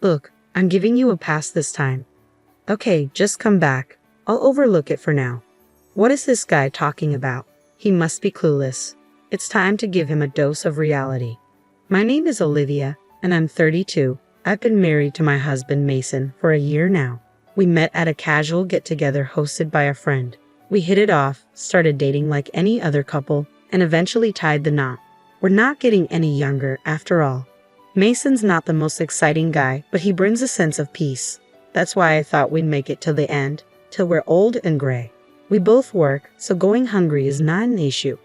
Look, I'm giving you a pass this time. Okay, just come back. I'll overlook it for now. What is this guy talking about? He must be clueless. It's time to give him a dose of reality. My name is Olivia, and I'm 32. I've been married to my husband Mason for a year now. We met at a casual get-together hosted by a friend. We hit it off, started dating like any other couple, and eventually tied the knot. We're not getting any younger after all. Mason's not the most exciting guy, but he brings a sense of peace. That's why I thought we'd make it till the end, till we're old and gray. We both work, so going hungry is not an issue.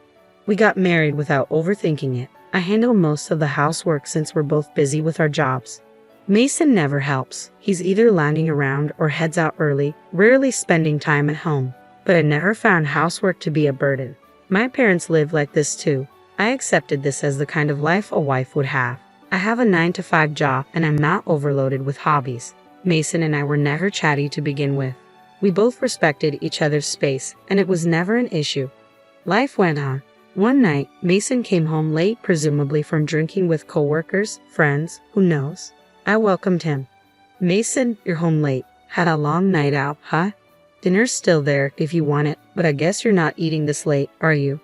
We got married without overthinking it. I handle most of the housework since we're both busy with our jobs. Mason never helps. He's either lounging around or heads out early, rarely spending time at home. But I never found housework to be a burden. My parents live like this too. I accepted this as the kind of life a wife would have. I have a 9-to-5 job and I'm not overloaded with hobbies. Mason and I were never chatty to begin with. We both respected each other's space, and it was never an issue. Life went on. One night, Mason came home late, presumably from drinking with coworkers, friends, who knows. I welcomed him. Mason, you're home late. Had a long night out, huh? Dinner's still there if you want it, but I guess you're not eating this late, are you?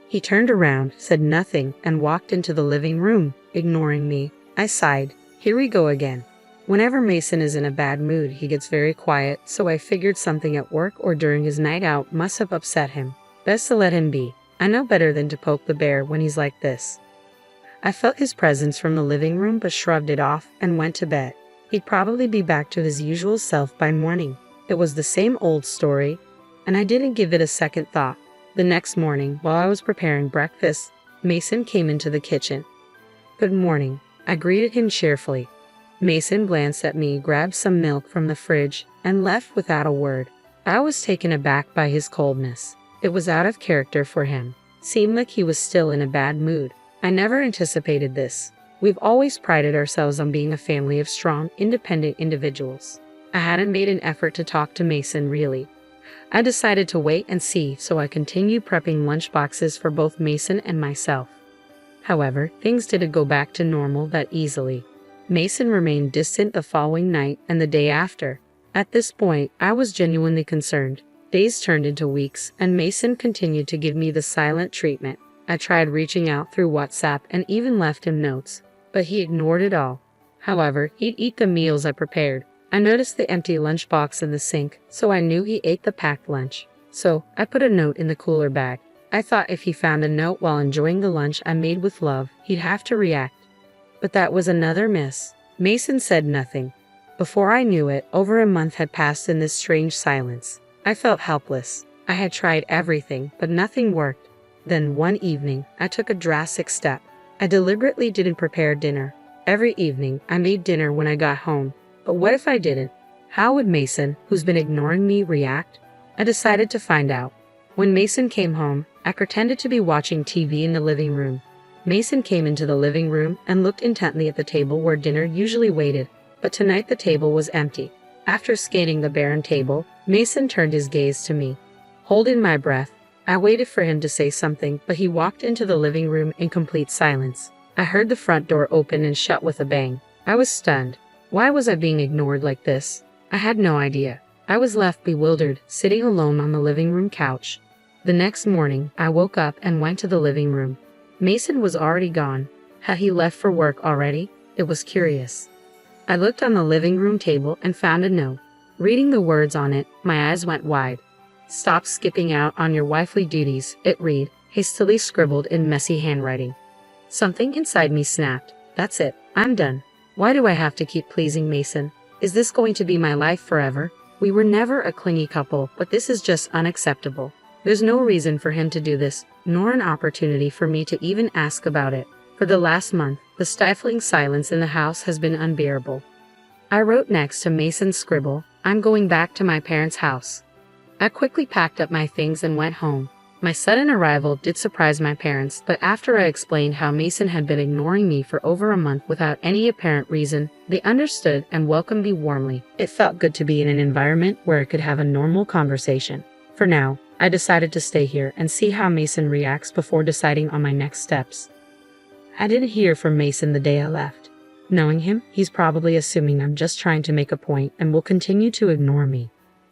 He turned around, said nothing, and walked into the living room, ignoring me. I sighed. Here we go again. Whenever Mason is in a bad mood, he gets very quiet, so I figured something at work or during his night out must have upset him. Best to let him be. I know better than to poke the bear when he's like this. I felt his presence from the living room but shrugged it off and went to bed. He'd probably be back to his usual self by morning. It was the same old story, and I didn't give it a second thought. The next morning, while I was preparing breakfast, Mason came into the kitchen. Good morning. I greeted him cheerfully. Mason glanced at me, grabbed some milk from the fridge, and left without a word. I was taken aback by his coldness. It was out of character for him. Seemed like he was still in a bad mood. I never anticipated this. We've always prided ourselves on being a family of strong, independent individuals. I hadn't made an effort to talk to Mason, really. I decided to wait and see, so I continued prepping lunch boxes for both Mason and myself. However, things didn't go back to normal that easily. Mason remained distant the following night and the day after. At this point, I was genuinely concerned. Days turned into weeks, and Mason continued to give me the silent treatment. I tried reaching out through WhatsApp and even left him notes, but he ignored it all. However, he'd eat the meals I prepared. I noticed the empty lunchbox in the sink, so I knew he ate the packed lunch. So, I put a note in the cooler bag. I thought if he found a note while enjoying the lunch I made with love, he'd have to react. But that was another miss. Mason said nothing. Before I knew it, over a month had passed in this strange silence. I felt helpless. I had tried everything, but nothing worked. Then one evening, I took a drastic step. I deliberately didn't prepare dinner. Every evening, I made dinner when I got home. But what if I didn't? How would Mason, who's been ignoring me, react? I decided to find out. When Mason came home, I pretended to be watching TV in the living room. Mason came into the living room and looked intently at the table where dinner usually waited, but tonight the table was empty. After scanning the barren table, Mason turned his gaze to me. Holding my breath, I waited for him to say something, but he walked into the living room in complete silence. I heard the front door open and shut with a bang. I was stunned. Why was I being ignored like this? I had no idea. I was left bewildered, sitting alone on the living room couch. The next morning, I woke up and went to the living room. Mason was already gone. Had he left for work already? It was curious. I looked on the living room table and found a note. Reading the words on it, my eyes went wide. "Stop skipping out on your wifely duties," it read, hastily scribbled in messy handwriting. Something inside me snapped. That's it. I'm done. Why do I have to keep pleasing Mason? Is this going to be my life forever? We were never a clingy couple, but this is just unacceptable. There's no reason for him to do this, nor an opportunity for me to even ask about it. For the last month, the stifling silence in the house has been unbearable. I wrote next to Mason's scribble, "I'm going back to my parents' house." I quickly packed up my things and went home. My sudden arrival did surprise my parents, but after I explained how Mason had been ignoring me for over a month without any apparent reason, they understood and welcomed me warmly. It felt good to be in an environment where I could have a normal conversation. For now, I decided to stay here and see how Mason reacts before deciding on my next steps. I didn't hear from Mason the day I left. Knowing him, he's probably assuming I'm just trying to make a point and will continue to ignore me.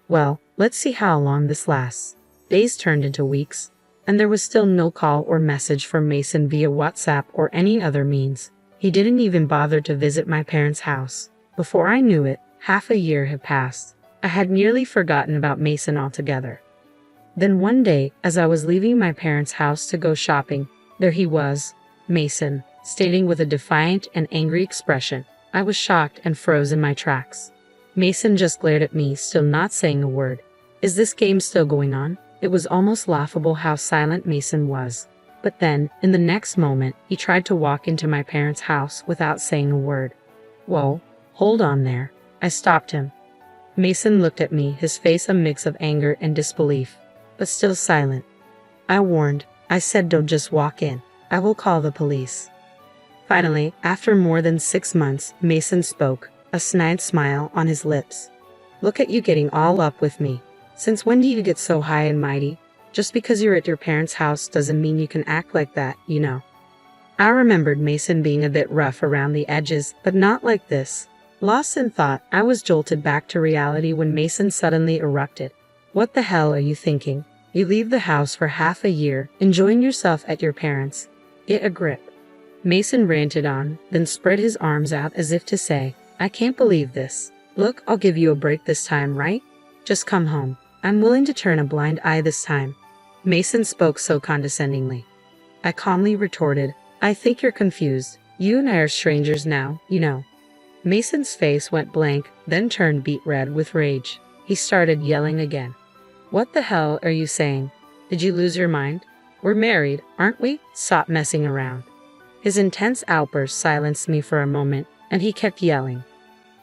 Well, let's see how long this lasts. Days turned into weeks, and there was still no call or message from Mason via WhatsApp or any other means. He didn't even bother to visit my parents' house. Before I knew it, half a year had passed. I had nearly forgotten about Mason altogether. Then one day, as I was leaving my parents' house to go shopping, there he was, Mason, staring with a defiant and angry expression. I was shocked and froze in my tracks. Mason just glared at me, still not saying a word. Is this game still going on? It was almost laughable how silent Mason was. But then, in the next moment, he tried to walk into my parents' house without saying a word. Whoa, hold on there. I stopped him. Mason looked at me, his face a mix of anger and disbelief, but still silent. I warned. I said, don't just walk in. I will call the police. Finally, after more than 6 months, Mason spoke, a snide smile on his lips. Look at you getting all up with me. Since when do you get so high and mighty? Just because you're at your parents' house doesn't mean you can act like that, you know. I remembered Mason being a bit rough around the edges, but not like this. Lost in thought, I was jolted back to reality when Mason suddenly erupted. What the hell are you thinking? You leave the house for half a year, enjoying yourself at your parents'. Get a grip. Mason ranted on, then spread his arms out as if to say, I can't believe this. Look, I'll give you a break this time, right? Just come home. I'm willing to turn a blind eye this time. Mason spoke so condescendingly. I calmly retorted, I think you're confused. You and I are strangers now, you know. Mason's face went blank, then turned beet red with rage. He started yelling again. What the hell are you saying? Did you lose your mind? We're married, aren't we? Stop messing around. His intense outburst silenced me for a moment, and he kept yelling.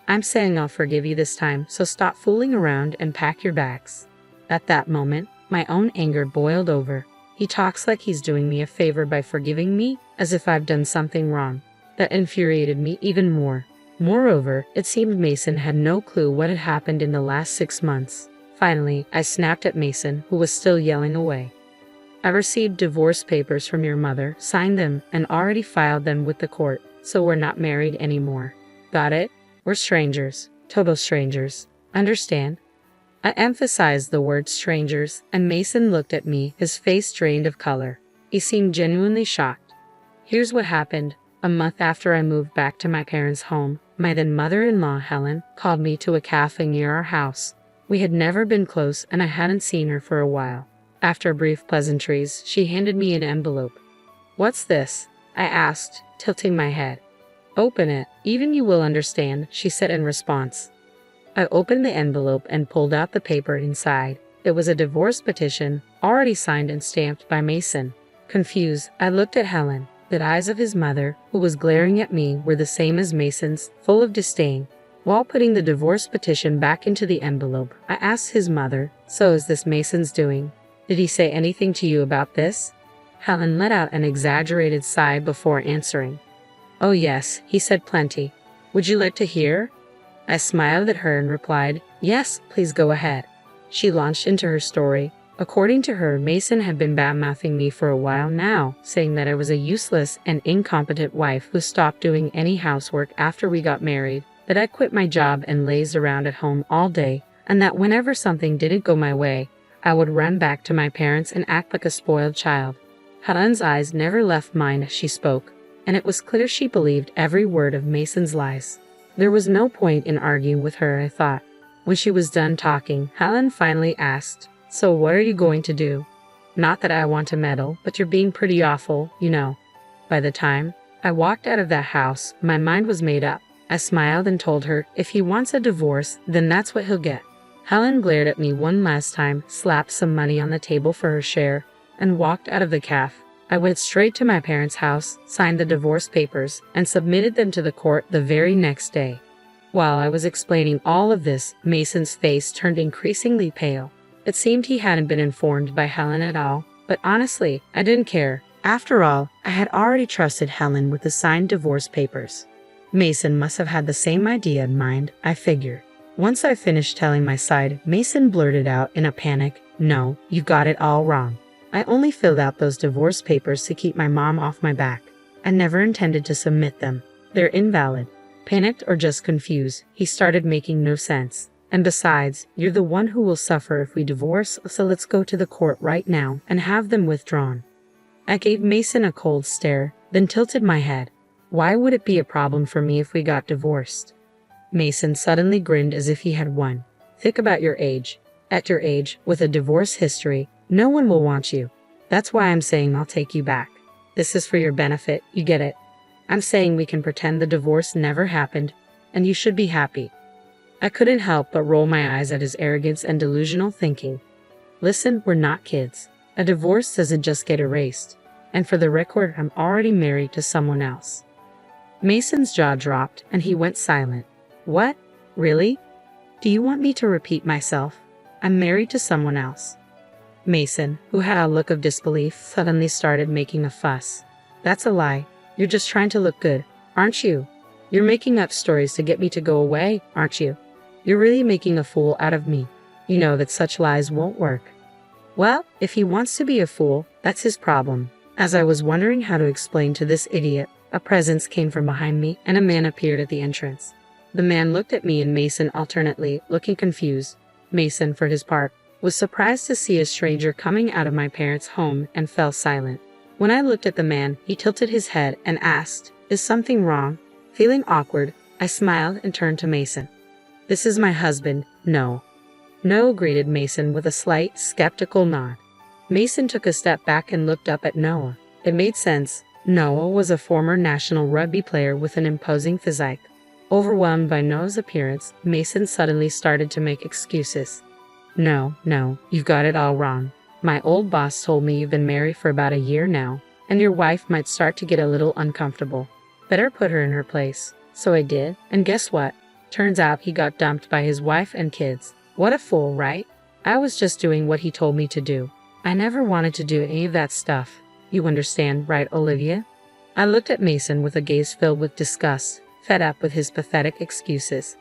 I'm saying I'll forgive you this time, so stop fooling around and pack your bags. At that moment, my own anger boiled over. He talks like he's doing me a favor by forgiving me, as if I've done something wrong. That infuriated me even more. Moreover, it seemed Mason had no clue what had happened in the last 6 months. Finally, I snapped at Mason, who was still yelling away. I received divorce papers from your mother, signed them, and already filed them with the court, so we're not married anymore. Got it? We're strangers. Total strangers. Understand? I emphasized the word strangers, and Mason looked at me, his face drained of color. He seemed genuinely shocked. Here's what happened. A month after I moved back to my parents' home, my then mother-in-law, Helen, called me to a cafe near our house. We had never been close, and I hadn't seen her for a while. After brief pleasantries, she handed me an envelope. What's this? I asked, tilting my head. Open it. Even you will understand, she said in response. I opened the envelope and pulled out the paper inside. It was a divorce petition, already signed and stamped by Mason. Confused, I looked at Helen. The eyes of his mother, who was glaring at me, were the same as Mason's, full of disdain. While putting the divorce petition back into the envelope, I asked his mother, so is this Mason's doing? Did he say anything to you about this? Helen let out an exaggerated sigh before answering. Oh yes, he said plenty. Would you like to hear? I smiled at her and replied, yes, please go ahead. She launched into her story. According to her, Mason had been bad-mouthing me for a while now, saying that I was a useless and incompetent wife who stopped doing any housework after we got married, that I quit my job and lazed around at home all day, and that whenever something didn't go my way, I would run back to my parents and act like a spoiled child. Helen's eyes never left mine as she spoke, and it was clear she believed every word of Mason's lies. There was no point in arguing with her, I thought. When she was done talking, Helen finally asked, so what are you going to do? Not that I want to meddle, but you're being pretty awful, you know. By the time I walked out of that house, my mind was made up. I smiled and told her, if he wants a divorce, then that's what he'll get. Helen glared at me one last time, slapped some money on the table for her share, and walked out of the cafe. I went straight to my parents' house, signed the divorce papers, and submitted them to the court the very next day. While I was explaining all of this, Mason's face turned increasingly pale. It seemed he hadn't been informed by Helen at all, but honestly, I didn't care. After all, I had already trusted Helen with the signed divorce papers. Mason must have had the same idea in mind, I figured. Once I finished telling my side, Mason blurted out in a panic, no, you got it all wrong. I only filled out those divorce papers to keep my mom off my back. I never intended to submit them. They're invalid. Panicked or just confused, he started making no sense. And besides, you're the one who will suffer if we divorce, so let's go to the court right now and have them withdrawn. I gave Mason a cold stare, then tilted my head. Why would it be a problem for me if we got divorced? Mason suddenly grinned as if he had won. Think about your age. At your age, with a divorce history, no one will want you. That's why I'm saying I'll take you back. This is for your benefit, you get it? I'm saying we can pretend the divorce never happened, and you should be happy. I couldn't help but roll my eyes at his arrogance and delusional thinking. Listen, we're not kids. A divorce doesn't just get erased. And for the record, I'm already married to someone else. Mason's jaw dropped, and he went silent. What? Really? Do you want me to repeat myself? I'm married to someone else. Mason, who had a look of disbelief, suddenly started making a fuss. That's a lie. You're just trying to look good, aren't you? You're making up stories to get me to go away, aren't you? You're really making a fool out of me. You know that such lies won't work. Well, if he wants to be a fool, that's his problem. As I was wondering how to explain to this idiot, a presence came from behind me and a man appeared at the entrance. The man looked at me and Mason alternately, looking confused. Mason, for his part, was surprised to see a stranger coming out of my parents' home and fell silent. When I looked at the man, he tilted his head and asked, "Is something wrong?" Feeling awkward, I smiled and turned to Mason. "This is my husband, Noah." "No," greeted Mason with a slight, skeptical nod. Mason took a step back and looked up at Noah. It made sense. Noah was a former national rugby player with an imposing physique. Overwhelmed by Noah's appearance, Mason suddenly started to make excuses. No, you've got it all wrong. My old boss told me you've been married for about a year now, and your wife might start to get a little uncomfortable. Better put her in her place. So I did, and guess what? Turns out he got dumped by his wife and kids. What a fool, right? I was just doing what he told me to do. I never wanted to do any of that stuff. You understand, right, Olivia? I looked at Mason with a gaze filled with disgust, fed up with his pathetic excuses.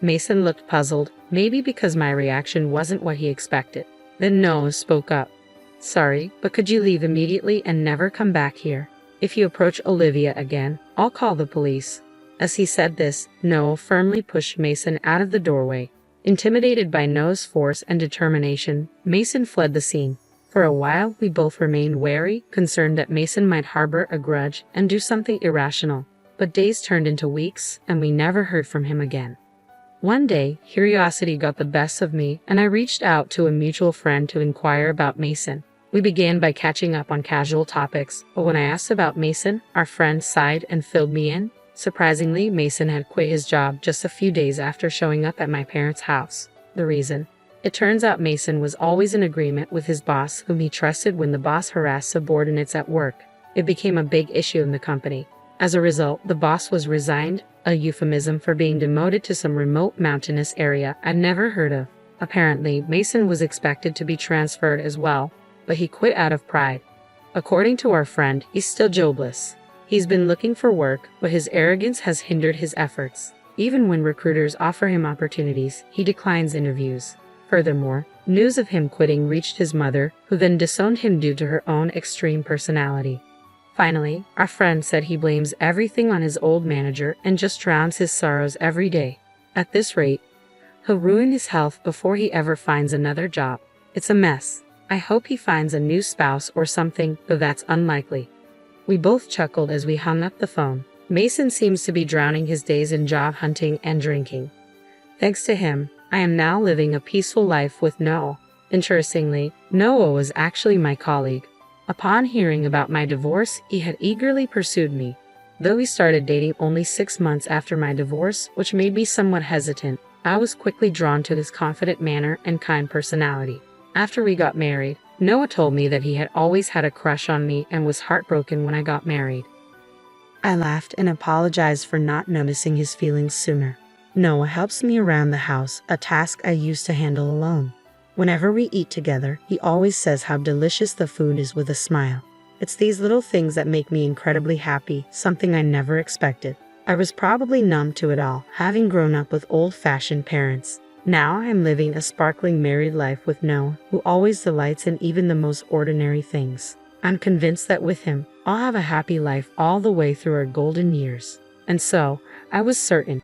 Mason looked puzzled, maybe because my reaction wasn't what he expected. Then Noah spoke up. "Sorry, but could you leave immediately and never come back here? If you approach Olivia again, I'll call the police." As he said this, Noah firmly pushed Mason out of the doorway. Intimidated by Noah's force and determination, Mason fled the scene. For a while, we both remained wary, concerned that Mason might harbor a grudge and do something irrational. But days turned into weeks, and we never heard from him again. One day, curiosity got the best of me, and I reached out to a mutual friend to inquire about Mason. We began by catching up on casual topics, but when I asked about Mason, our friend sighed and filled me in. Surprisingly, Mason had quit his job just a few days after showing up at my parents' house. The reason? It turns out Mason was always in agreement with his boss, whom he trusted when the boss harassed subordinates at work. It became a big issue in the company. As a result, the boss was resigned, a euphemism for being demoted to some remote mountainous area I'd never heard of. Apparently, Mason was expected to be transferred as well, but he quit out of pride. According to our friend, he's still jobless. He's been looking for work, but his arrogance has hindered his efforts. Even when recruiters offer him opportunities, he declines interviews. Furthermore, news of him quitting reached his mother, who then disowned him due to her own extreme personality. Finally, our friend said he blames everything on his old manager and just drowns his sorrows every day. At this rate, he'll ruin his health before he ever finds another job. It's a mess. I hope he finds a new spouse or something, though that's unlikely. We both chuckled as we hung up the phone. Mason seems to be drowning his days in job hunting and drinking. Thanks to him, I am now living a peaceful life with Noah. Interestingly, Noah was actually my colleague. Upon hearing about my divorce, he had eagerly pursued me. Though we started dating only 6 months after my divorce, which made me somewhat hesitant, I was quickly drawn to his confident manner and kind personality. After we got married, Noah told me that he had always had a crush on me and was heartbroken when I got married. I laughed and apologized for not noticing his feelings sooner. Noah helps me around the house, a task I used to handle alone. Whenever we eat together, he always says how delicious the food is with a smile. It's these little things that make me incredibly happy, something I never expected. I was probably numb to it all, having grown up with old-fashioned parents. Now I am living a sparkling married life with Noah, who always delights in even the most ordinary things. I'm convinced that with him, I'll have a happy life all the way through our golden years. And so, I was certain.